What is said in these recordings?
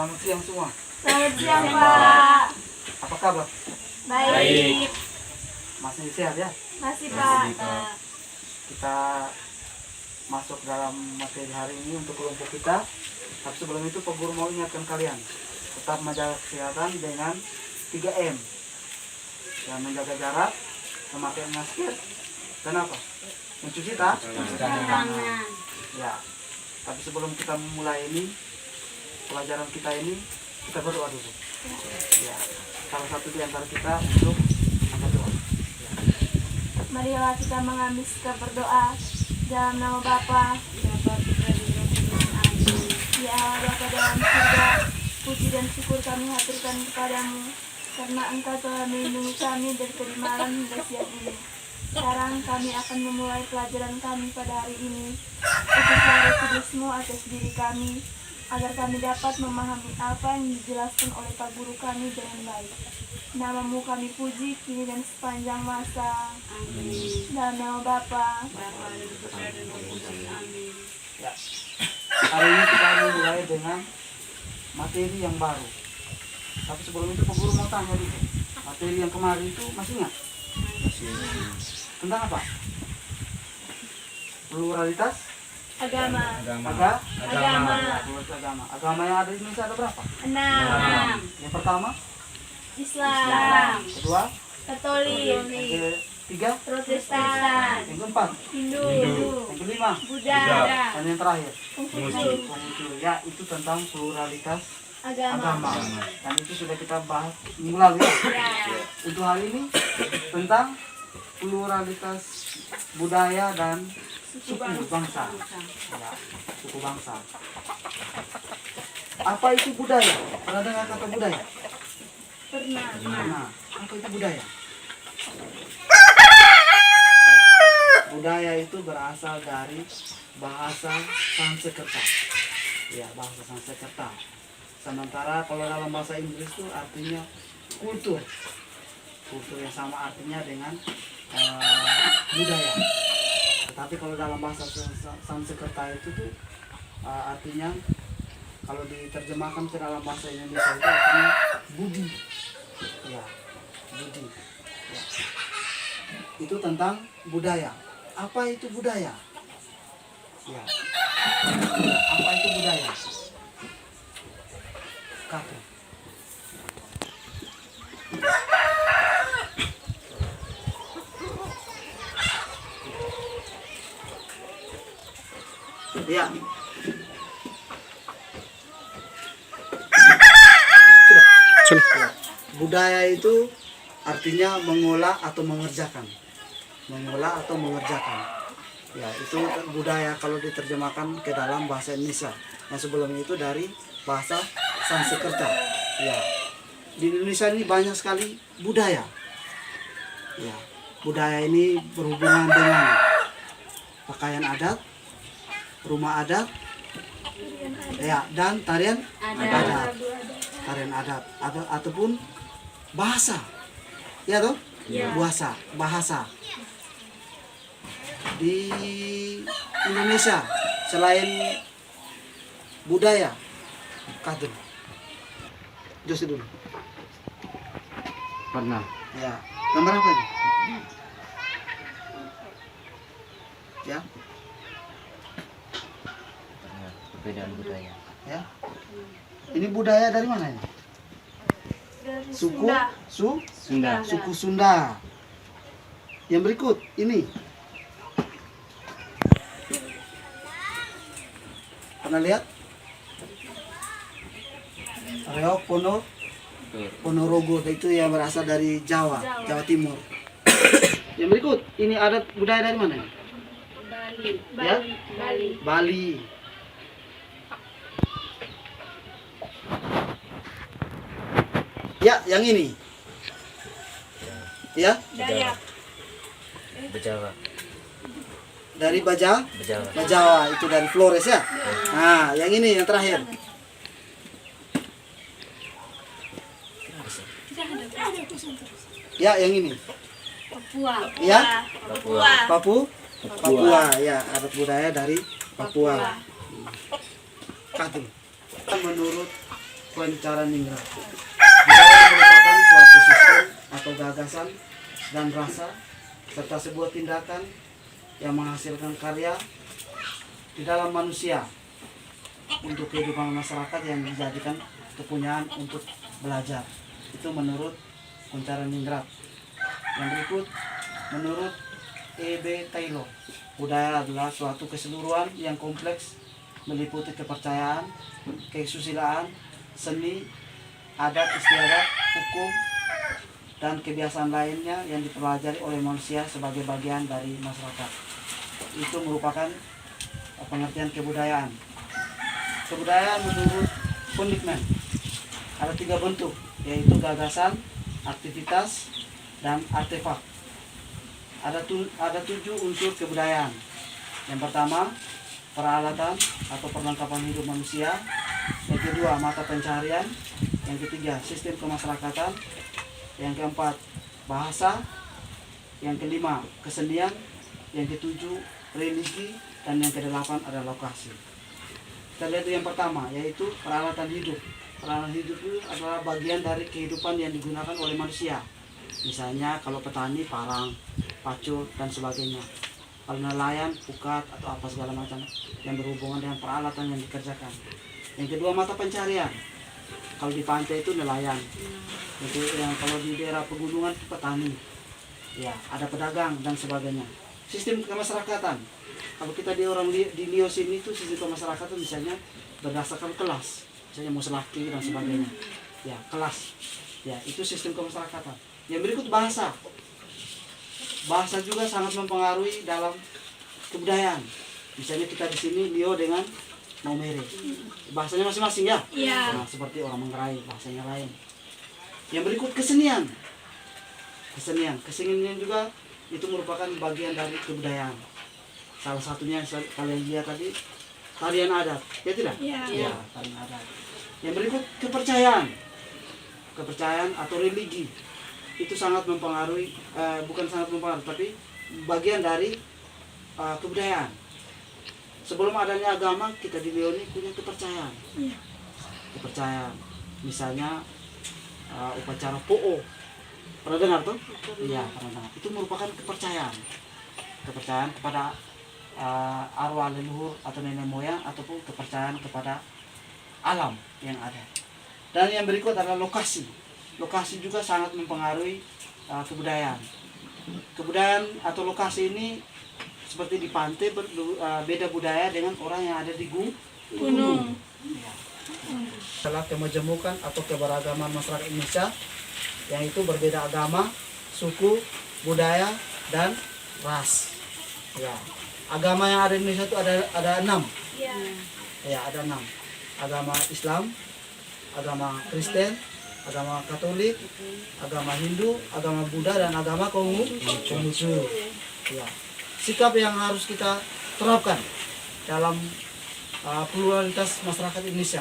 Selamat siang semua. Selamat siang, Pak. Apa kabar? Baik. Masih sehat ya? Masih, Pak. Kita masuk dalam materi hari ini untuk kelompok kita. Tapi sebelum itu Pak Guru mau ingatkan kalian tetap menjaga kesehatan dengan 3M. Dan menjaga jarak, memakai masker, dan apa? Mencuci tangan. Ya. Tapi sebelum kita memulai ini, pelajaran kita ini, kita berdoa dulu. Ya. Salah satu di antara kita untuk berdoa. Ya. Marilah kita mengambil sikap berdoa dalam nama Bapa, ya Allah Bapa dalam surga, puji dan syukur kami haturkan kepadamu, karena Engkau telah melindungi kami dari tadi malam hingga siang ini. Sekarang kami akan memulai pelajaran kami pada hari ini. Utuslah Roh Kudus-Mu atas diri kami, agar kami dapat memahami apa yang dijelaskan oleh Pak Guru kami dengan baik. Namamu kami puji kini dan sepanjang masa. Amin. Dalam nama Bapa, Ya. Hari ini kita mulai dengan materi yang baru. Tapi sebelum itu Pak Guru mau tanya dulu. Materi yang kemarin itu masih ingat? Tentang apa? Pluralitas agama. Agama. Pluralitas agama. Agama yang ada di Indonesia ada berapa? 6. Yang pertama, Islam. kedua, Katolik. yang ketiga, Protestan. yang keempat, Hindu. yang kelima, Buddha. dan yang terakhir, Konghucu. Konghucu. Ya, itu tentang pluralitas Agama. agama. Dan itu sudah kita bahas minggu lalu ya. Ya. Untuk hari ini tentang pluralitas budaya dan suku bangsa. Ya, suku bangsa. Apa itu budaya? Pernah dengar kata budaya? Pernah. Nah, apa itu budaya? Budaya itu berasal dari bahasa Sanskerta. Ya, bahasa Sanskerta. Sementara kalau dalam bahasa Inggris itu artinya kultur. Kultur yang sama artinya dengan budaya. Tetapi kalau dalam bahasa Sanskerta itu tuh artinya kalau diterjemahkan ke dalam bahasa Indonesia itu artinya budi. Ya, budi. Ya. Itu tentang budaya. Apa itu budaya? Ya. Apa itu budaya? Kata. Ya. Sudah. Ya. Budaya itu artinya mengolah atau mengerjakan. Mengolah atau mengerjakan. Ya, itu budaya kalau diterjemahkan ke dalam bahasa Indonesia. Yang sebelumnya itu dari bahasa Sanskerta. Ya. Di Indonesia ini banyak sekali budaya. Ya. Budaya ini berhubungan dengan pakaian adat, rumah adat, ya, dan tarian adat. Tarian adat ataupun bahasa. Ya toh? Ya. Bahasa. Di Indonesia selain budaya, kadun. Jose dulu. Pernah. Ya. Gambar apa ini? Ya. Perbedaan budaya. Ya. Ini budaya dari mana ini? Dari Suku Sunda. Suku Sunda. Yang berikut ini. Pernah lihat? Reok Ponorogo itu yang berasal dari Jawa Timur. Yang berikut, ini adat budaya dari mana? Ya? Bali. Ya, yang ini. Ya, Dayak. Bejawa. dari Bajawa, itu dari Flores ya. Nah, yang ini yang terakhir. Ya, yang ini. Papua. Ya, Papua. Papua. Ya, adat budaya dari Papua. Katu. Menurut Pancaraningrat. Budaya merupakan suatu sistem atau gagasan dan rasa serta sebuah tindakan yang menghasilkan karya di dalam manusia untuk kehidupan masyarakat yang dijadikan kepunyaan untuk belajar. Itu menurut Pancaraningrat. Yang berikut menurut E.B. Taylor, budaya adalah suatu keseluruhan yang kompleks meliputi kepercayaan, kesusilaan, seni, adat istiadat, hukum, dan kebiasaan lainnya yang dipelajari oleh manusia sebagai bagian dari masyarakat. Itu merupakan pengertian kebudayaan. Kebudayaan menurut Fundikman ada 3 bentuk, yaitu gagasan, aktivitas, dan artefak. Ada 7 unsur kebudayaan. Yang pertama, peralatan atau perlengkapan hidup manusia. Yang kedua, mata pencaharian. Yang ketiga, sistem kemasyarakatan. Yang keempat, bahasa. Yang kelima, kesenian. Yang ketujuh, religi. Dan yang kedelapan adalah lokasi. Kita lihat yang pertama, yaitu peralatan hidup. Peralatan hidup itu adalah bagian dari kehidupan yang digunakan oleh manusia. Misalnya kalau petani, parang, pacul, dan sebagainya. Kalau nelayan, pukat, atau apa segala macam yang berhubungan dengan peralatan yang dikerjakan. Yang kedua, mata pencarian. Kalau di pantai itu nelayan. Itu yang kalau di daerah pegunungan itu petani. Ya, ada pedagang dan sebagainya. Sistem kemasyarakatan. Kalau kita di Lio sini itu sistem kemasyarakatan misalnya berdasarkan kelas. Misalnya muslaki dan sebagainya. Ya, kelas. Ya, itu sistem kemasyarakatan. Yang berikut bahasa. Bahasa juga sangat mempengaruhi dalam kebudayaan. Misalnya kita di sini Lio dengan Maumere. Bahasanya masing-masing ya? Iya. Nah, seperti orang Manggarai, bahasanya lain. Yang berikut kesenian. Kesenian juga itu merupakan bagian dari kebudayaan. Salah satunya yang kalian lihat tadi, tarian adat. Ya tidak? Iya. Ya, tarian adat. Yang berikut kepercayaan. Kepercayaan atau religi. Itu sangat mempengaruhi, bukan sangat mempengaruhi, tapi bagian dari kebudayaan. Sebelum adanya agama, kita di Lio ini punya kepercayaan. Iya. Kepercayaan. Misalnya upacara Po'o. Pernah dengar tuh? Iya, pernah dengar. Itu merupakan kepercayaan. Kepercayaan kepada arwah leluhur atau nenek moyang, ataupun kepercayaan kepada alam yang ada. Dan yang berikut adalah lokasi. Lokasi juga sangat mempengaruhi kebudayaan. Kebudayaan atau lokasi ini seperti di pantai beda budaya dengan orang yang ada di gunung. Ya. Adalah kemajemukan atau keberagaman masyarakat Indonesia yang itu berbeda agama, suku, budaya, dan ras. Ya. Agama yang ada di Indonesia itu ada 6. Iya. Ya, ada 6. Agama Islam, agama Kristen, agama Katolik, agama Hindu, agama Buddha, dan agama Konghucu. Ya. Sikap yang harus kita terapkan dalam pluralitas masyarakat Indonesia.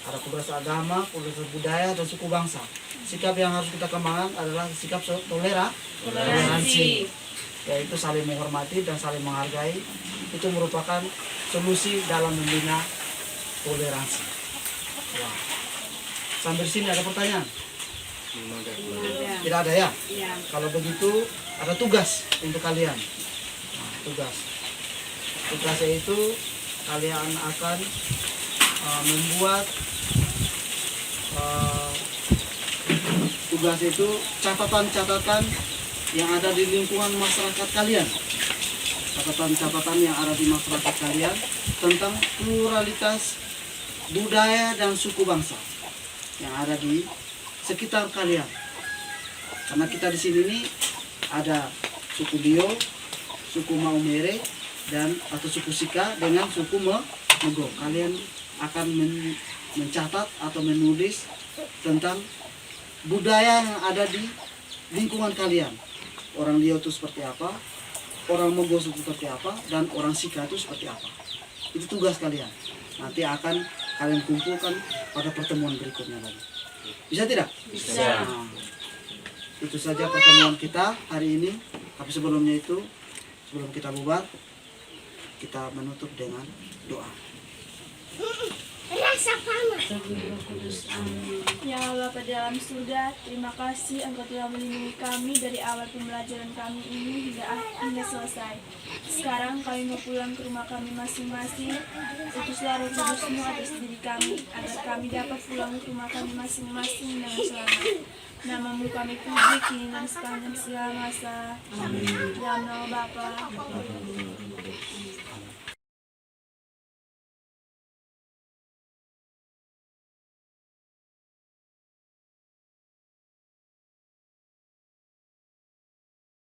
Ada pluralitas agama, pluralitas budaya, dan suku bangsa. Sikap yang harus kita kembangkan adalah sikap toleransi, yaitu saling menghormati dan saling menghargai. Itu merupakan solusi dalam membina toleransi. Ya. Sampai sini ada pertanyaan? Tidak ada ya? Kalau begitu ada tugas untuk kalian. Nah, tugasnya itu kalian akan membuat tugas itu catatan-catatan yang ada di lingkungan masyarakat kalian. Catatan-catatan yang ada di masyarakat kalian tentang pluralitas budaya dan suku bangsa yang ada di sekitar kalian. Karena kita di sini nih ada suku Lio, suku Maumere, dan atau suku Sika dengan suku Mogo. Kalian akan mencatat atau menulis tentang budaya yang ada di lingkungan kalian. Orang Lio itu seperti apa, orang Mogo seperti apa, dan orang Sika itu seperti apa. Itu tugas kalian. Nanti akan kalian kumpulkan pada pertemuan berikutnya lagi. Bisa tidak? Bisa. Nah, itu saja pertemuan kita hari ini. Tapi sebelumnya itu, sebelum kita bubar, kita menutup dengan doa. bagi Roh Kudus. Amin. Ya Allah pada dalam surga, terima kasih Engkau telah melindungi kami dari awal pembelajaran kami ini hingga selesai. Sekarang kami mau pulang ke rumah kami masing-masing. Utuslah Roh Kudus-Mu atas diri kami, agar kami dapat pulang ke rumah kami masing-masing dengan selamat. Namamu kami puji kini dan sepanjang segala masa. Dalam nama Bapa,